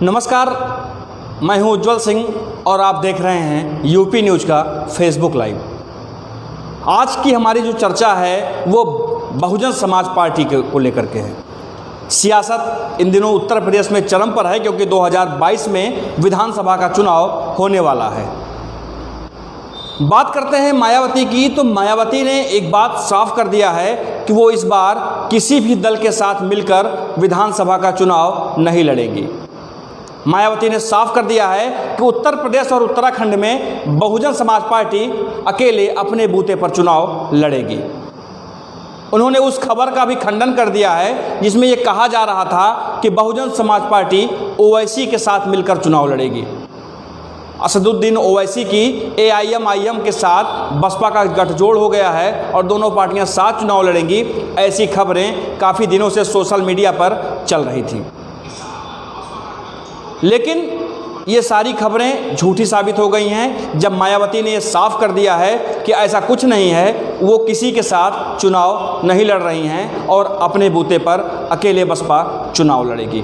नमस्कार, मैं हूं उज्जवल सिंह और आप देख रहे हैं यूपी न्यूज़ का फेसबुक लाइव। आज की हमारी जो चर्चा है वो बहुजन समाज पार्टी को लेकर के है। सियासत इन दिनों उत्तर प्रदेश में चरम पर है क्योंकि 2022 में विधानसभा का चुनाव होने वाला है। बात करते हैं मायावती की, तो मायावती ने एक बात साफ कर दिया है कि वो इस बार किसी भी दल के साथ मिलकर विधानसभा का चुनाव नहीं लड़ेंगी। मायावती ने साफ कर दिया है कि उत्तर प्रदेश और उत्तराखंड में बहुजन समाज पार्टी अकेले अपने बूते पर चुनाव लड़ेगी। उन्होंने उस खबर का भी खंडन कर दिया है जिसमें ये कहा जा रहा था कि बहुजन समाज पार्टी ओवैसी के साथ मिलकर चुनाव लड़ेगी। असदुद्दीन ओवैसी की AIM के साथ बसपा का गठजोड़ हो गया है और दोनों पार्टियां साथ चुनाव लड़ेंगी, ऐसी खबरें काफ़ी दिनों से सोशल मीडिया पर चल रही थी। लेकिन ये सारी खबरें झूठी साबित हो गई हैं जब मायावती ने ये साफ कर दिया है कि ऐसा कुछ नहीं है, वो किसी के साथ चुनाव नहीं लड़ रही हैं और अपने बूते पर अकेले बसपा चुनाव लड़ेगी।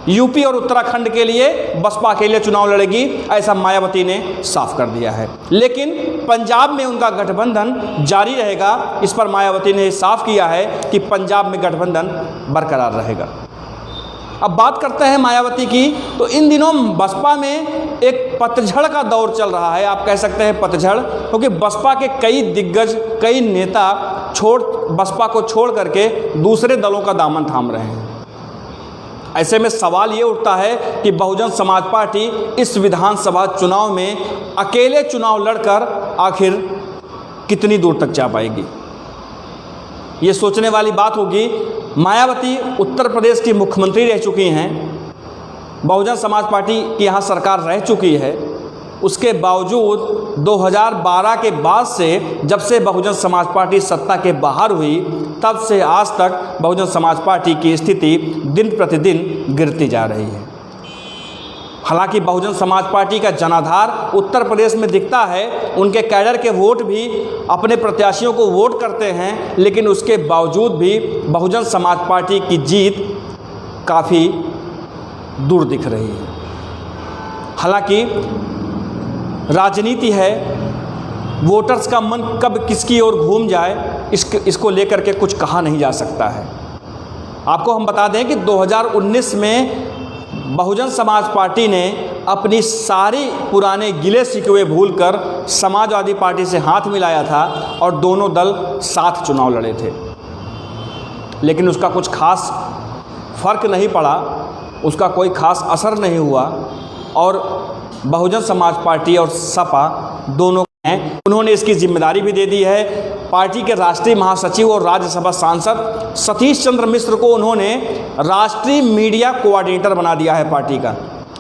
यूपी और उत्तराखंड के लिए बसपा अकेले चुनाव लड़ेगी, ऐसा मायावती ने साफ कर दिया है। लेकिन पंजाब में उनका गठबंधन जारी रहेगा, इस पर मायावती ने साफ किया है कि पंजाब में गठबंधन बरकरार रहेगा। अब बात करते हैं मायावती की, तो इन दिनों बसपा में एक पतझड़ का दौर चल रहा है। आप कह सकते हैं पतझड़, क्योंकि बसपा के कई दिग्गज, कई नेता बसपा को छोड़ करके दूसरे दलों का दामन थाम रहे हैं। ऐसे में सवाल ये उठता है कि बहुजन समाज पार्टी इस विधानसभा चुनाव में अकेले चुनाव लड़कर आखिर कितनी दूर तक जा पाएगी। ये सोचने वाली बात होगी। मायावती उत्तर प्रदेश की मुख्यमंत्री रह चुकी हैं, बहुजन समाज पार्टी की यहाँ सरकार रह चुकी है। उसके बावजूद 2012 के बाद से, जब से बहुजन समाज पार्टी सत्ता के बाहर हुई, तब से आज तक बहुजन समाज पार्टी की स्थिति दिन प्रतिदिन गिरती जा रही है। हालांकि बहुजन समाज पार्टी का जनाधार उत्तर प्रदेश में दिखता है, उनके कैडर के वोट भी अपने प्रत्याशियों को वोट करते हैं, लेकिन उसके बावजूद भी बहुजन समाज पार्टी की जीत काफ़ी दूर दिख रही है। हालांकि राजनीति है, वोटर्स का मन कब किसकी ओर घूम जाए इसको लेकर के कुछ कहा नहीं जा सकता है। आपको हम बता दें कि 2019 में बहुजन समाज पार्टी ने अपनी सारी पुराने गिले शिकवे भूलकर समाजवादी पार्टी से हाथ मिलाया था और दोनों दल साथ चुनाव लड़े थे। लेकिन उसका कुछ खास फर्क नहीं पड़ा, उसका कोई खास असर नहीं हुआ और बहुजन समाज पार्टी और सपा दोनों हैं, उन्होंने इसकी जिम्मेदारी भी दे दी है। पार्टी के राष्ट्रीय महासचिव और राज्यसभा सांसद सतीश चंद्र मिश्र को उन्होंने राष्ट्रीय मीडिया कोऑर्डिनेटर बना दिया है पार्टी का।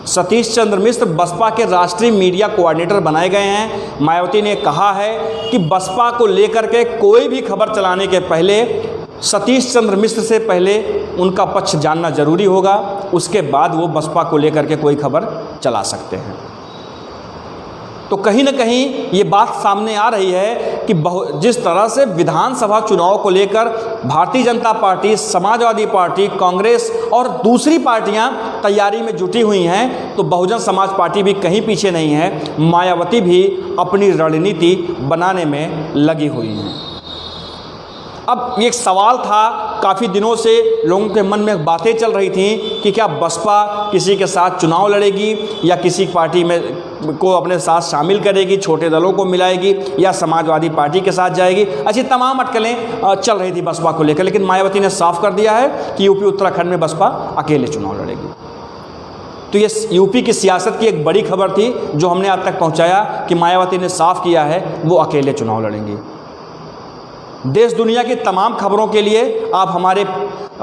सतीश चंद्र मिश्र बसपा के राष्ट्रीय मीडिया कोऑर्डिनेटर बनाए गए हैं। मायावती ने कहा है कि बसपा को लेकर के कोई भी खबर चलाने के पहले सतीश चंद्र मिश्र से पहले उनका पक्ष जानना जरूरी होगा, उसके बाद वो बसपा को लेकर के कोई खबर चला सकते हैं। तो कहीं ना कहीं ये बात सामने आ रही है कि जिस तरह से विधानसभा चुनाव को लेकर भारतीय जनता पार्टी, समाजवादी पार्टी, कांग्रेस और दूसरी पार्टियां तैयारी में जुटी हुई हैं, तो बहुजन समाज पार्टी भी कहीं पीछे नहीं है। मायावती भी अपनी रणनीति बनाने में लगी हुई है। अब एक सवाल था, काफ़ी दिनों से लोगों के मन में बातें चल रही थी कि क्या बसपा किसी के साथ चुनाव लड़ेगी या किसी पार्टी में को अपने साथ शामिल करेगी, छोटे दलों को मिलाएगी या समाजवादी पार्टी के साथ जाएगी। ऐसी तमाम अटकलें चल रही थी बसपा को लेकर, लेकिन मायावती ने साफ कर दिया है कि यूपी उत्तराखंड में बसपा अकेले चुनाव लड़ेगी। तो ये यूपी की सियासत की एक बड़ी खबर थी जो हमने आप तक पहुँचाया कि मायावती ने साफ किया है वो अकेले चुनाव लड़ेंगी। देश दुनिया की तमाम खबरों के लिए आप हमारे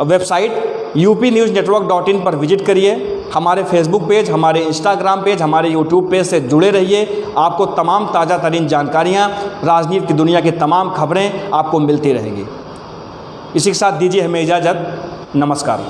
वेबसाइट upnewsnetwork.in पर विजिट करिए। हमारे फेसबुक पेज, हमारे इंस्टाग्राम पेज, हमारे यूट्यूब पेज से जुड़े रहिए। आपको तमाम ताज़ा तरीन जानकारियाँ, राजनीति की दुनिया की तमाम खबरें आपको मिलती रहेंगी। इसी के साथ दीजिए हमें इजाज़त। नमस्कार।